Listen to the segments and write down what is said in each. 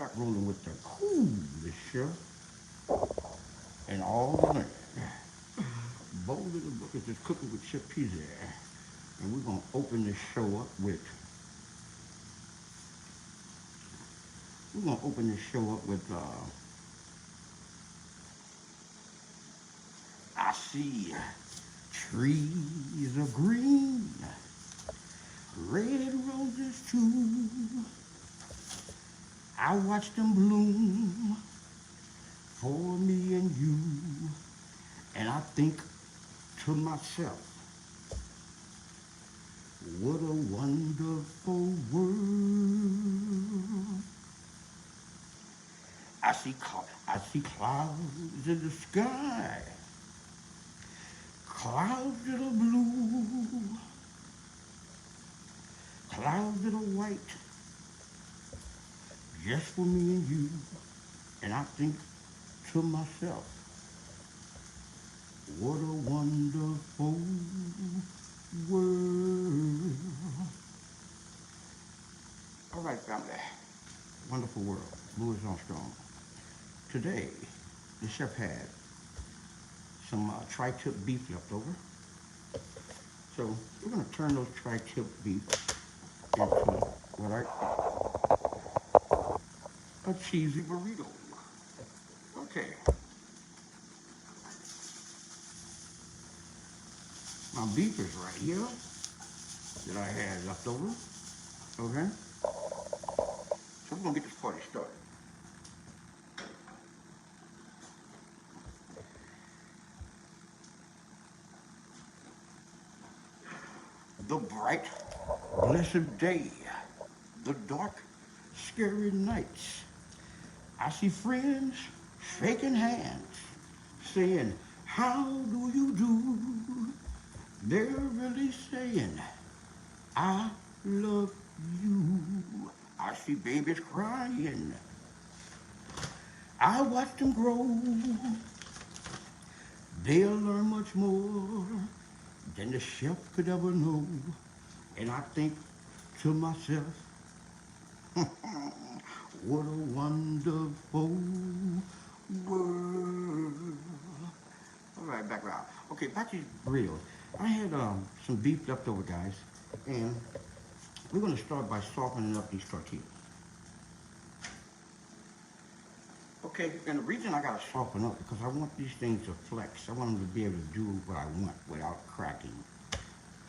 start rolling with the coolest chef in all the land. Bo Little Bookers is cooking with Chef Pizzi. And we're gonna open this show up with I see trees are green, red roses too. I watch them bloom for me and you. And I think to myself, what a wonderful world. I see clouds in the sky, clouds that are blue, clouds that are white, just for me and you. And I think to myself, what a wonderful world. All right, family. Wonderful world. Louis Armstrong. Today, the chef had some tri-tip beef left over. So we're going to turn those tri-tip beef into what a cheesy burrito. Okay. My beef is right here that I had left over. Okay. So we're going to get this party started. The bright, blessed day, the dark, scary nights. I see friends shaking hands, saying, how do you do? They're really saying, I love you. I see babies crying. I watch them grow. They'll learn much more than the chef could ever know. And I think to myself, what a wonderful world. All right, back around. Okay, back to burritos. I had some beef left over, guys, and we're going to start by softening up these tortillas. Okay, and the reason I got to soften up because I want these things to flex. I want them to be able to do what I want without cracking.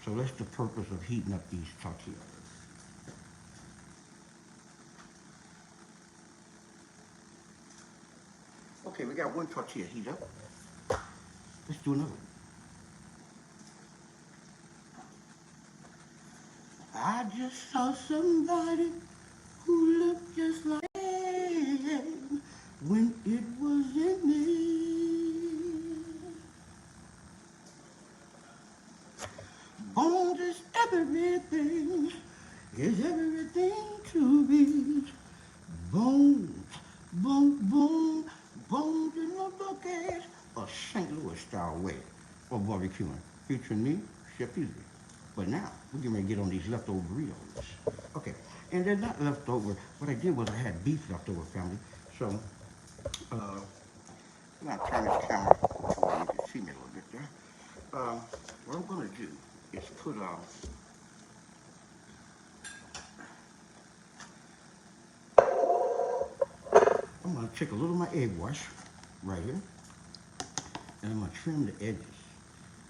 So that's the purpose of heating up these tortillas. Okay, we got one tortilla heat up. Let's do another one. I just saw somebody who looked just like him when it wasn't me. Bones is everything to be. Bones, bones in the bucket. A St. Louis style way of barbecuing, featuring me, Chef Pizzi. But now, we're going to get on these leftover burritos. Okay, and they're not leftover. What I did was I had beef leftover, family. So, I'm going to turn this camera to where you can see me a little bit there. What I'm going to do is put, I'm going to take a little of my egg wash right here, and I'm going to trim the edges.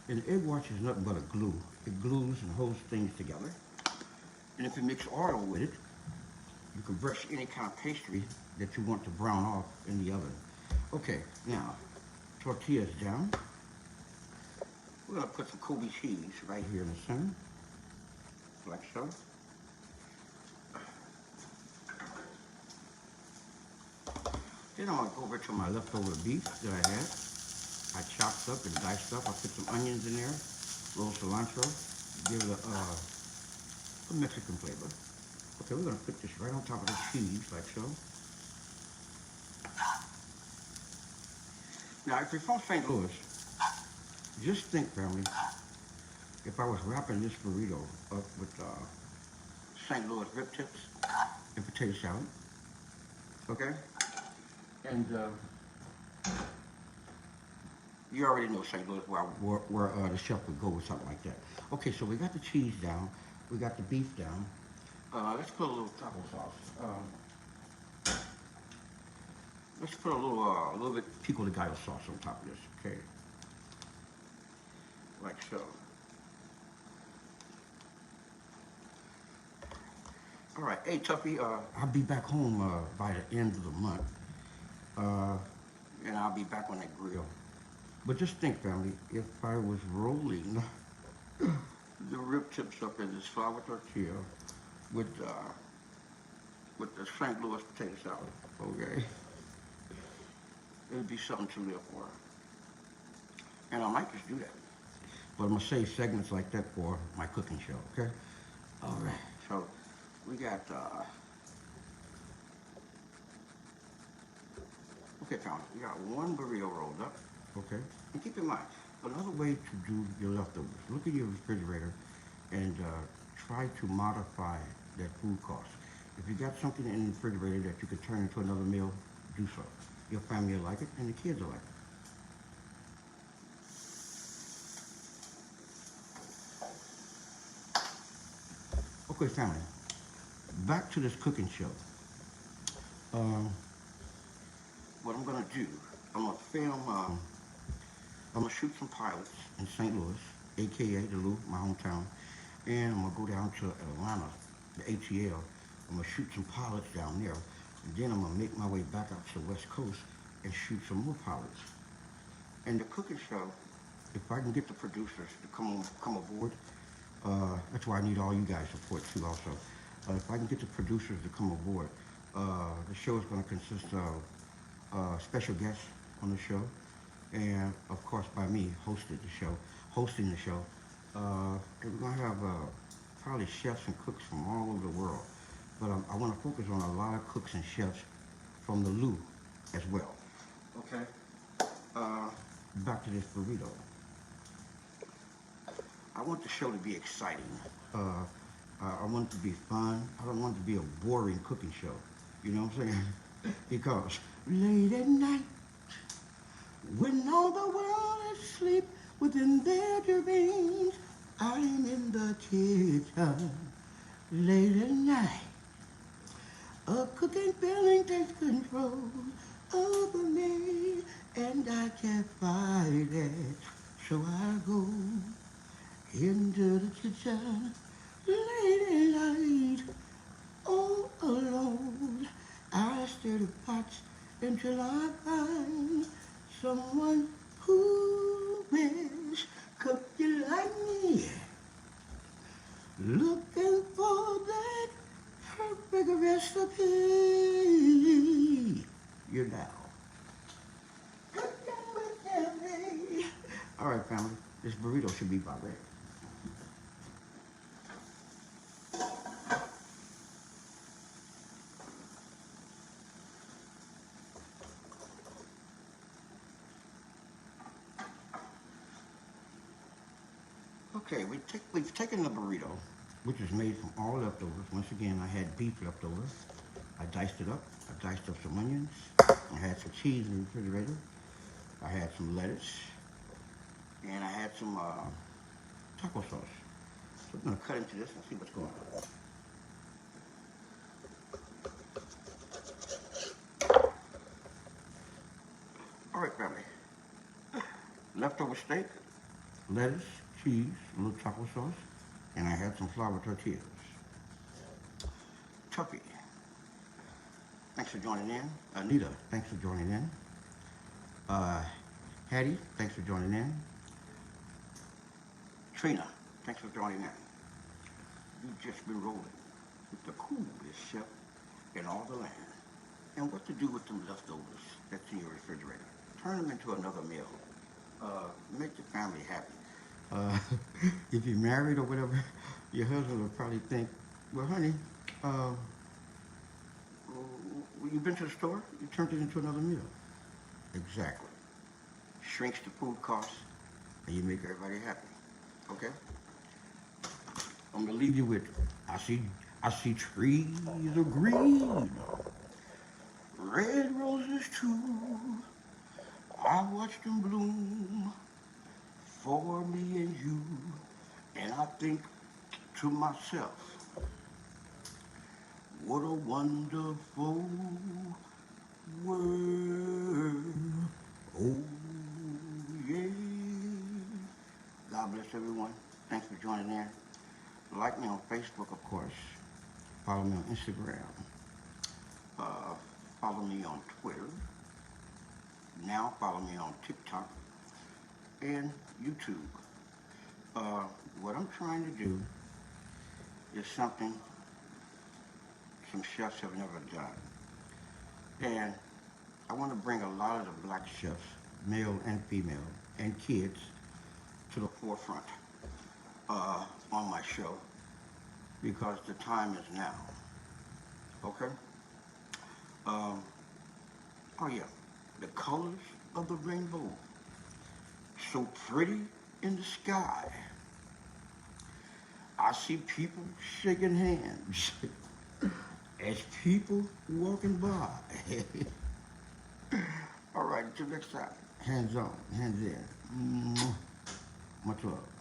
And the egg wash is nothing but a glue. It glues and holds things together. And if you mix oil with it, you can brush any kind of pastry that you want to brown off in the oven. Okay, now, tortillas down. We're gonna put some Kobe cheese right here in the center, like so. Then I'm gonna go over to my leftover beef that I had. I chopped up and diced up. I put some onions in there, a little cilantro, give it a Mexican flavor. Okay, we're gonna put this right on top of the cheese, like so. Now, if you're from St. Louis, just think, family, if I was wrapping this burrito up with St. Louis rib tips and potato salad, Okay? And you already know St. Louis where the chef would go with something like that. Okay, so we got the cheese down. We got the beef down. Let's put a little taco sauce. Let's put a little bit pico de gallo sauce on top of this, okay? Like so. All right, hey Tuffy, I'll be back home by the end of the month, and I'll be back on that grill. But just think, family, if I was rolling the rib tips up in this flour tortilla with the St. Louis potato salad, okay, it'd be something to live for. And I might just do that. But I'm gonna save segments like that for my cooking show, okay? All right, so we got, okay, family, we got one burrito rolled up, okay? And keep in mind, another way to do your leftovers, look at your refrigerator and try to modify that food cost. If you got something in the refrigerator that you could turn into another meal, do so. Your family will like it and the kids will like it. Okay, family, back to this cooking show. What I'm gonna do, I'm gonna film, I'm gonna shoot some pilots in St. Louis, AKA Duluth, my hometown, and I'm gonna go down to Atlanta, the ATL. I'm gonna shoot some pilots down there, and then I'm gonna make my way back out to the West Coast and shoot some more pilots. And the cooking show, if I can get the producers to come aboard, that's why I need all you guys' support too also. If I can get the producers to come aboard, the show is going to consist of special guests on the show, and of course by me hosting the show. And we're going to have probably chefs and cooks from all over the world, but I want to focus on a lot of cooks and chefs from the Lou as well. Okay. Back to this burrito. I want the show to be exciting. I want it to be fun. I don't want it to be a boring cooking show. You know what I'm saying? Because late at night, when all the world is asleep within their dreams, I'm in the kitchen. Late at night, a cooking feeling takes control over me, and I can't fight it. So I go into the kitchen late at night, all alone. I stir the pots until I find someone who is cooking like me, looking for that perfect recipe. You know. All right, family. This burrito should be about ready. Okay, we've taken the burrito, which is made from all leftovers. Once again, I had beef leftovers. I diced it up. I diced up some onions. I had some cheese in the refrigerator. I had some lettuce. And I had some taco sauce. So I'm gonna cut into this and see what's going on. All right, family. Leftover steak, lettuce, cheese, a little taco sauce, and I had some flour tortillas. Tuffy, thanks for joining in. Anita, thanks for joining in. Hattie, thanks for joining in. Trina, thanks for joining in. You've just been rolling with the coolest chef in all the land. And what to do with them leftovers that's in your refrigerator? Turn them into another meal. Make the family happy. If you're married or whatever, your husband will probably think, well, honey, you've been to the store, you turned it into another meal. Exactly. Shrinks the food costs, and you make everybody happy. Okay? I'm gonna leave you with, I see trees of green. red roses too, I watch them bloom for me and you. And I think to myself, what a wonderful world. Oh, yeah. God bless everyone. Thanks for joining in. Like me on Facebook, of course. Follow me on Instagram. Follow me on Twitter. Now follow me on TikTok and YouTube. What I'm trying to do is something some chefs have never done. And I want to bring a lot of the black chefs, male and female, and kids to the forefront on my show because the time is now. Okay? Um, oh yeah, the colors of the rainbow, so pretty in the sky. I see people shaking hands as people walking by. All right, until next time. Hands on, hands in. Much love.